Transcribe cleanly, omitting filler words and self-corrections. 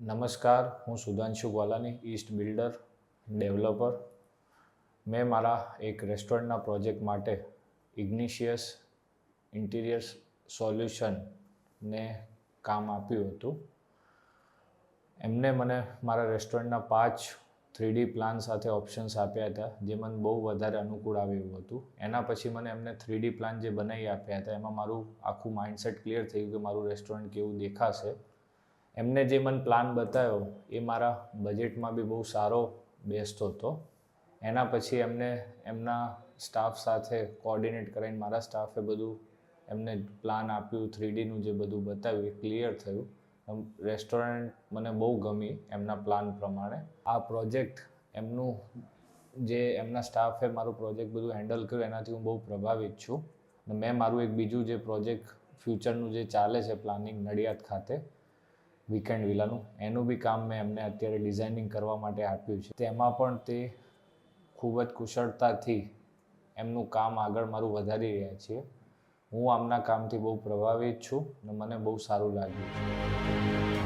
નમસ્કાર, હું Sudhanshu ગ્વાલાની, East builder developer. મેં મારા એક રેસ્ટોરન્ટના પ્રોજેક્ટ માટે ઇગ્નિશિયસ ઇન્ટિરિયર સોલ્યુશનને કામ આપ્યું હતું. એમને મને મારા રેસ્ટોરન્ટના 5 3D પ્લાન સાથે ઓપ્શન્સ આપ્યા હતા, જે મને બહુ વધારે અનુકૂળ આવે એવું હતું. એના પછી મને એમને 3D પ્લાન જે બનાવી આપ્યા હતા, એમાં મારું આખું માઇન્ડસેટ ક્લિયર થઈ ગયું કે મારું રેસ્ટોરન્ટ કેવું દેખાશે. એમને જે મને પ્લાન બતાવ્યો એ મારા બજેટમાં બી બહુ સારો બેસતો હતો. એના પછી એમને એમના સ્ટાફ સાથે કોઓર્ડિનેટ કરીને મારા સ્ટાફે બધું એમને પ્લાન આપ્યું, 3Dનું જે બધું બતાવ્યું એ ક્લિયર થયું. રેસ્ટોરન્ટ મને બહુ ગમી એમના પ્લાન પ્રમાણે. આ પ્રોજેક્ટ એમના સ્ટાફે મારું પ્રોજેક્ટ બધું હેન્ડલ કર્યું, એનાથી હું બહુ પ્રભાવિત છું. મેં મારું એક બીજું જે પ્રોજેક્ટ ફ્યુચરનું જે ચાલે છે પ્લાનિંગ નડિયાદ ખાતે વીકેન્ડ વિલાનું, એનું બી કામ મેં એમને અત્યારે ડિઝાઇનિંગ કરવા માટે આપ્યું છે. તેમાં પણ તે ખૂબ જ કુશળતાથી એમનું કામ આગળ મારું વધારી રહ્યા છીએ. હું આમના કામથી બહુ પ્રભાવિત છું અને મને બહુ સારું લાગ્યું છે.